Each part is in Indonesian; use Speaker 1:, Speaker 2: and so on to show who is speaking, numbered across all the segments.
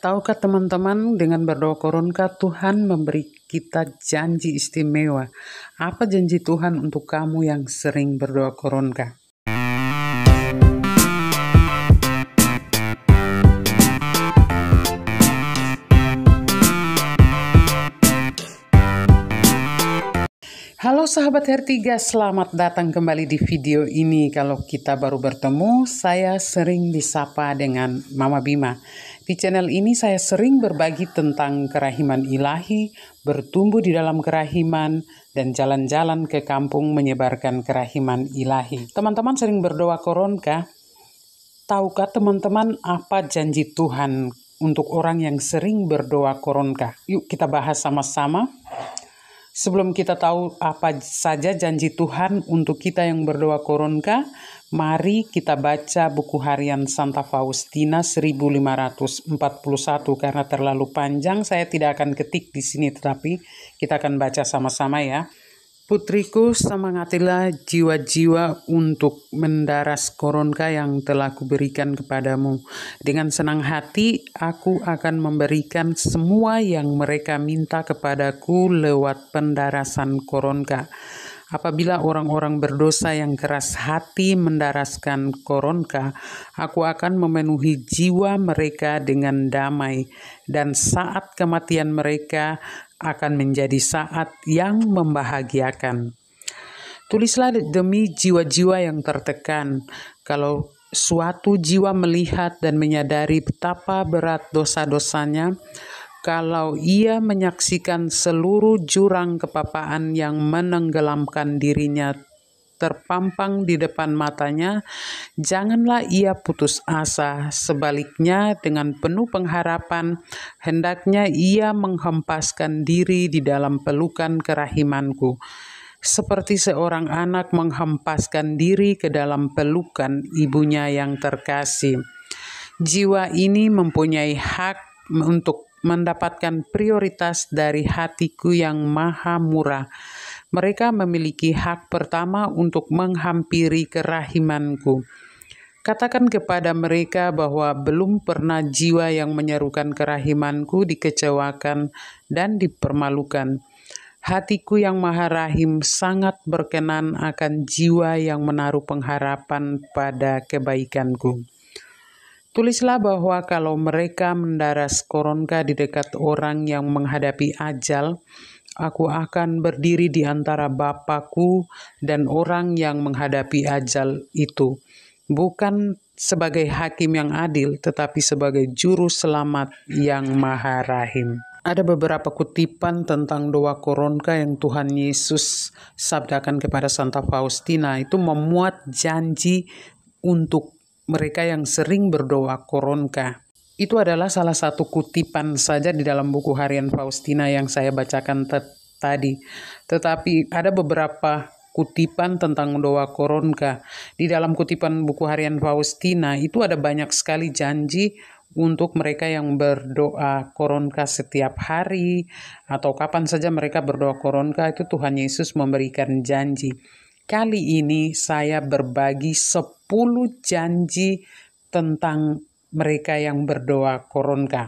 Speaker 1: Tahukah teman-teman, dengan berdoa koronka Tuhan memberi kita janji istimewa. Apa janji Tuhan untuk kamu yang sering berdoa koronka? Halo sahabat Her3, selamat datang kembali di video ini. Kalau kita baru bertemu, saya sering disapa dengan Mama Bima. Di channel ini saya sering berbagi tentang kerahiman ilahi, bertumbuh di dalam kerahiman, dan jalan-jalan ke kampung menyebarkan kerahiman ilahi. Teman-teman sering berdoa koronka? Tahukah teman-teman apa janji Tuhan untuk orang yang sering berdoa koronka? Yuk kita bahas sama-sama. Sebelum kita tahu apa saja janji Tuhan untuk kita yang berdoa koronka, mari kita baca buku harian Santa Faustina 1541. Karena terlalu panjang, saya tidak akan ketik di sini, tetapi kita akan baca sama-sama ya. Putriku, semangatilah jiwa-jiwa untuk mendaras koronka yang telah kuberikan kepadamu. Dengan senang hati, aku akan memberikan semua yang mereka minta kepadaku lewat pendarasan koronka. Apabila orang-orang berdosa yang keras hati mendaraskan koronka, aku akan memenuhi jiwa mereka dengan damai, dan saat kematian mereka akan menjadi saat yang membahagiakan. Tulislah demi jiwa-jiwa yang tertekan. Kalau suatu jiwa melihat dan menyadari betapa berat dosa-dosanya, kalau ia menyaksikan seluruh jurang kepapaan yang menenggelamkan dirinya terpampang di depan matanya, janganlah ia putus asa. Sebaliknya, dengan penuh pengharapan, hendaknya ia menghempaskan diri di dalam pelukan kerahimanku, seperti seorang anak menghempaskan diri ke dalam pelukan ibunya yang terkasih. Jiwa ini mempunyai hak untuk mendapatkan prioritas dari hatiku yang maha murah. Mereka memiliki hak pertama untuk menghampiri kerahimanku. Katakan kepada mereka bahwa belum pernah jiwa yang menyerukan kerahimanku dikecewakan dan dipermalukan. Hatiku yang maha rahim sangat berkenan akan jiwa yang menaruh pengharapan pada kebaikanku. Tulislah bahwa kalau mereka mendaras koronka di dekat orang yang menghadapi ajal, aku akan berdiri di antara Bapakku dan orang yang menghadapi ajal itu, bukan sebagai hakim yang adil, tetapi sebagai juru selamat yang maha rahim. Ada beberapa kutipan tentang doa koronka yang Tuhan Yesus sabdakan kepada Santa Faustina. Itu memuat janji untuk mereka yang sering berdoa koronka. Itu adalah salah satu kutipan saja di dalam buku harian Faustina yang saya bacakan tadi. Tetapi ada beberapa kutipan tentang doa koronka. Di dalam kutipan buku harian Faustina itu ada banyak sekali janji untuk mereka yang berdoa koronka setiap hari atau kapan saja mereka berdoa koronka, itu Tuhan Yesus memberikan janji. Kali ini saya berbagi 10 janji tentang mereka yang berdoa koronka.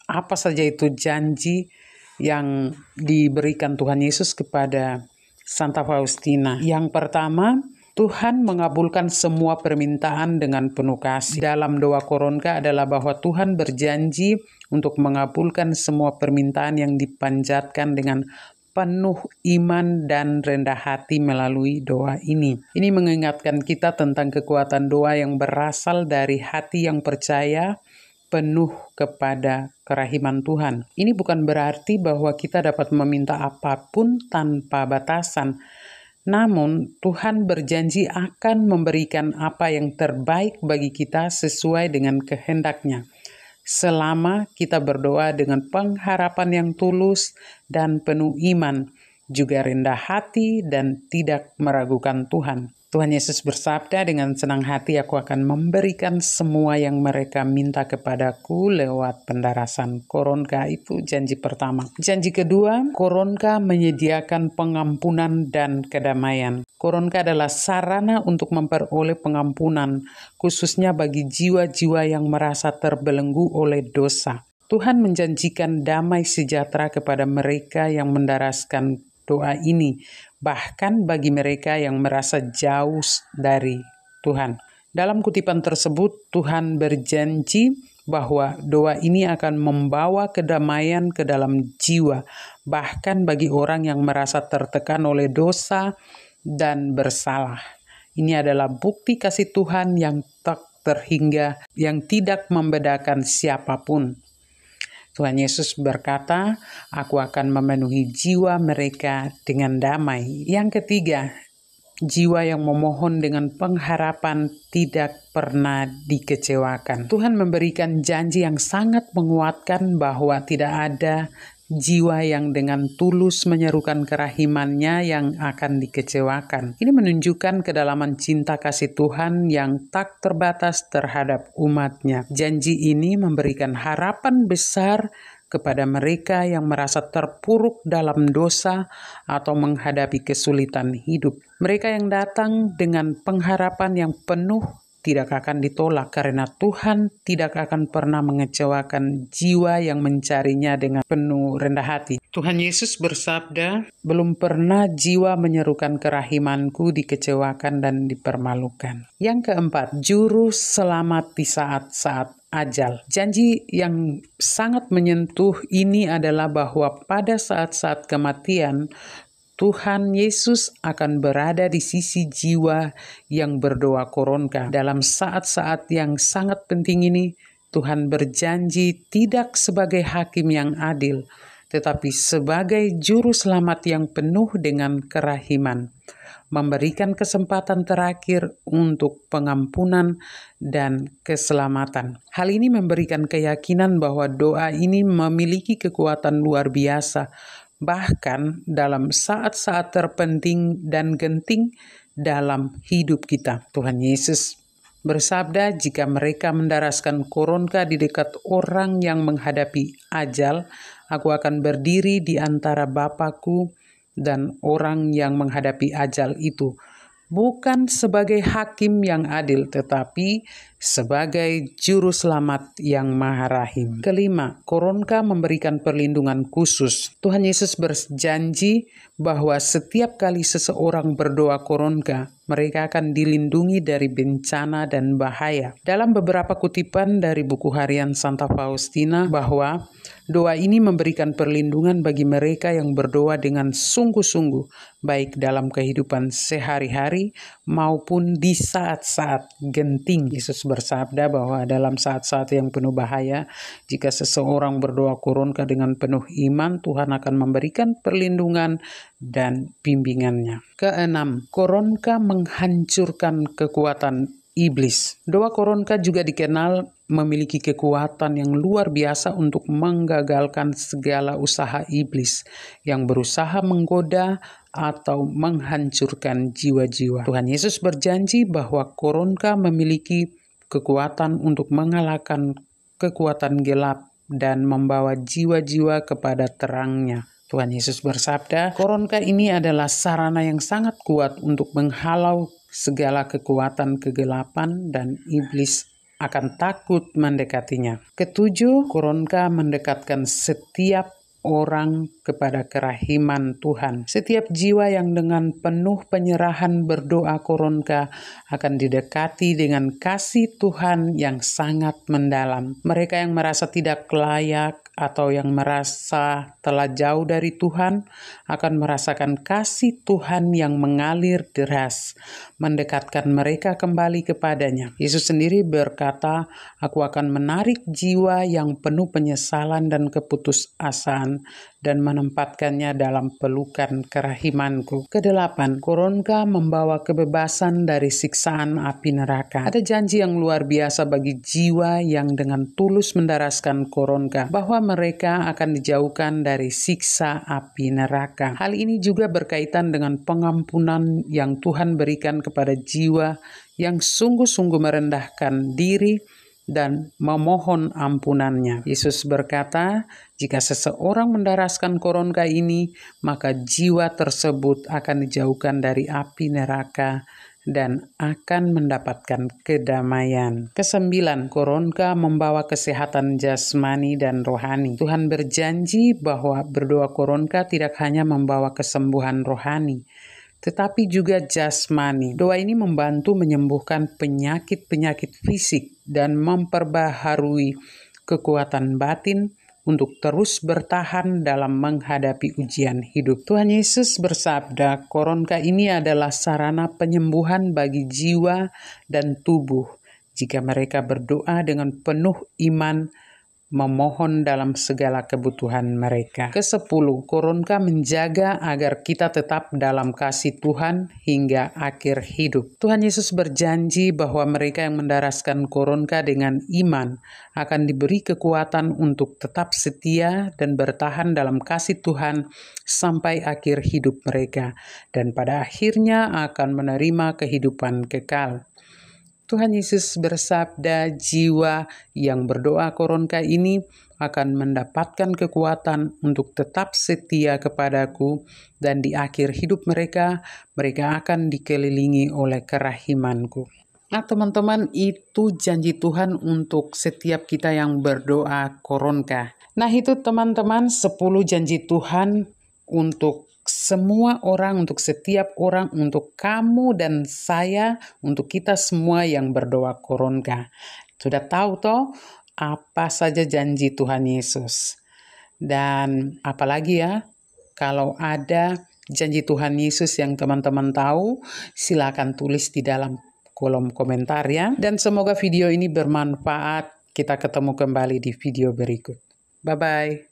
Speaker 1: Apa saja itu janji yang diberikan Tuhan Yesus kepada Santa Faustina? Yang pertama, Tuhan mengabulkan semua permintaan dengan penuh kasih. Dalam doa koronka adalah bahwa Tuhan berjanji untuk mengabulkan semua permintaan yang dipanjatkan dengan penuh iman dan rendah hati melalui doa ini. Ini mengingatkan kita tentang kekuatan doa yang berasal dari hati yang percaya penuh kepada kerahiman Tuhan. Ini bukan berarti bahwa kita dapat meminta apapun tanpa batasan. Namun, Tuhan berjanji akan memberikan apa yang terbaik bagi kita sesuai dengan kehendak-Nya, selama kita berdoa dengan pengharapan yang tulus dan penuh iman, juga rendah hati dan tidak meragukan Tuhan. Tuhan Yesus bersabda, dengan senang hati aku akan memberikan semua yang mereka minta kepadaku lewat pendarasan koronka. Itu janji pertama. Janji kedua, koronka menyediakan pengampunan dan kedamaian. Koronka adalah sarana untuk memperoleh pengampunan, khususnya bagi jiwa-jiwa yang merasa terbelenggu oleh dosa. Tuhan menjanjikan damai sejahtera kepada mereka yang mendaraskan doa ini, bahkan bagi mereka yang merasa jauh dari Tuhan. Dalam kutipan tersebut, Tuhan berjanji bahwa doa ini akan membawa kedamaian ke dalam jiwa, bahkan bagi orang yang merasa tertekan oleh dosa dan bersalah. Ini adalah bukti kasih Tuhan yang tak terhingga, yang tidak membedakan siapapun. Tuhan Yesus berkata, "Aku akan memenuhi jiwa mereka dengan damai." Yang ketiga, jiwa yang memohon dengan pengharapan tidak pernah dikecewakan. Tuhan memberikan janji yang sangat menguatkan bahwa tidak ada jiwa yang dengan tulus menyerukan kerahimannya yang akan dikecewakan. Ini menunjukkan kedalaman cinta kasih Tuhan yang tak terbatas terhadap umatnya. Janji ini memberikan harapan besar kepada mereka yang merasa terpuruk dalam dosa atau menghadapi kesulitan hidup. Mereka yang datang dengan pengharapan yang penuh tidak akan ditolak, karena Tuhan tidak akan pernah mengecewakan jiwa yang mencarinya dengan penuh rendah hati. Tuhan Yesus bersabda, "Belum pernah jiwa menyerukan kerahimanku dikecewakan dan dipermalukan." Yang keempat, juru selamat di saat-saat ajal. Janji yang sangat menyentuh ini adalah bahwa pada saat-saat kematian, Tuhan Yesus akan berada di sisi jiwa yang berdoa koronka. Dalam saat-saat yang sangat penting ini, Tuhan berjanji tidak sebagai hakim yang adil, tetapi sebagai juru selamat yang penuh dengan kerahiman, memberikan kesempatan terakhir untuk pengampunan dan keselamatan. Hal ini memberikan keyakinan bahwa doa ini memiliki kekuatan luar biasa, bahkan dalam saat-saat terpenting dan genting dalam hidup kita. Tuhan Yesus bersabda, "Jika mereka mendaraskan koronka di dekat orang yang menghadapi ajal, aku akan berdiri di antara Bapakku dan orang yang menghadapi ajal itu, bukan sebagai hakim yang adil, tetapi sebagai juru selamat yang maha rahim." Kelima, koronka memberikan perlindungan khusus. Tuhan Yesus berjanji bahwa setiap kali seseorang berdoa koronka, mereka akan dilindungi dari bencana dan bahaya. Dalam beberapa kutipan dari buku harian Santa Faustina, bahwa doa ini memberikan perlindungan bagi mereka yang berdoa dengan sungguh-sungguh, baik dalam kehidupan sehari-hari maupun di saat-saat genting. Yesus bersabda bahwa dalam saat-saat yang penuh bahaya, jika seseorang berdoa koronka dengan penuh iman, Tuhan akan memberikan perlindungan dan bimbingannya. Keenam, koronka menghancurkan kekuatan iblis. Doa koronka juga dikenal memiliki kekuatan yang luar biasa untuk menggagalkan segala usaha iblis yang berusaha menggoda atau menghancurkan jiwa-jiwa. Tuhan Yesus berjanji bahwa koronka memiliki kekuatan untuk mengalahkan kekuatan gelap dan membawa jiwa-jiwa kepada terangnya. Tuhan Yesus bersabda, koronka ini adalah sarana yang sangat kuat untuk menghalau segala kekuatan kegelapan dan iblis akan takut mendekatinya. Ketujuh, koronka mendekatkan setiap orang kepada kerahiman Tuhan. Setiap jiwa yang dengan penuh penyerahan berdoa koronka akan didekati dengan kasih Tuhan yang sangat mendalam. Mereka yang merasa tidak layak atau yang merasa telah jauh dari Tuhan akan merasakan kasih Tuhan yang mengalir deras, mendekatkan mereka kembali kepadanya. Yesus sendiri berkata, "Aku akan menarik jiwa yang penuh penyesalan dan keputusasaan dan menempatkannya dalam pelukan kerahimanku." Kedelapan, koronka membawa kebebasan dari siksaan api neraka. Ada janji yang luar biasa bagi jiwa yang dengan tulus mendaraskan koronka, bahwa mereka akan dijauhkan dari siksa api neraka. Hal ini juga berkaitan dengan pengampunan yang Tuhan berikan kepada jiwa yang sungguh-sungguh merendahkan diri dan memohon ampunannya. Yesus berkata, jika seseorang mendaraskan koronka ini, maka jiwa tersebut akan dijauhkan dari api neraka dan akan mendapatkan kedamaian. Kesembilan, Koronka membawa kesehatan jasmani dan rohani. Tuhan berjanji bahwa berdoa Koronka tidak hanya membawa kesembuhan rohani, tetapi juga jasmani. Doa ini membantu menyembuhkan penyakit-penyakit fisik dan memperbaharui kekuatan batin untuk terus bertahan dalam menghadapi ujian hidup. Tuhan Yesus bersabda, Koronka ini adalah sarana penyembuhan bagi jiwa dan tubuh jika mereka berdoa dengan penuh iman, memohon dalam segala kebutuhan mereka. Kesepuluh, Koronka menjaga agar kita tetap dalam kasih Tuhan hingga akhir hidup. Tuhan Yesus berjanji bahwa mereka yang mendaraskan Koronka dengan iman akan diberi kekuatan untuk tetap setia dan bertahan dalam kasih Tuhan sampai akhir hidup mereka, dan pada akhirnya akan menerima kehidupan kekal. Tuhan Yesus bersabda, jiwa yang berdoa Koronka ini akan mendapatkan kekuatan untuk tetap setia kepadaku, dan di akhir hidup mereka akan dikelilingi oleh kerahimanku. Nah teman-teman, itu janji Tuhan untuk setiap kita yang berdoa Koronka. Nah itu teman-teman 10 janji Tuhan untuk semua orang, untuk setiap orang, untuk kamu dan saya, untuk kita semua yang berdoa Koronka. Sudah tahu toh apa saja janji Tuhan Yesus. Dan apalagi ya, kalau ada janji Tuhan Yesus yang teman-teman tahu, silakan tulis di dalam kolom komentar ya. Dan semoga video ini bermanfaat. Kita ketemu kembali di video berikut. Bye-bye.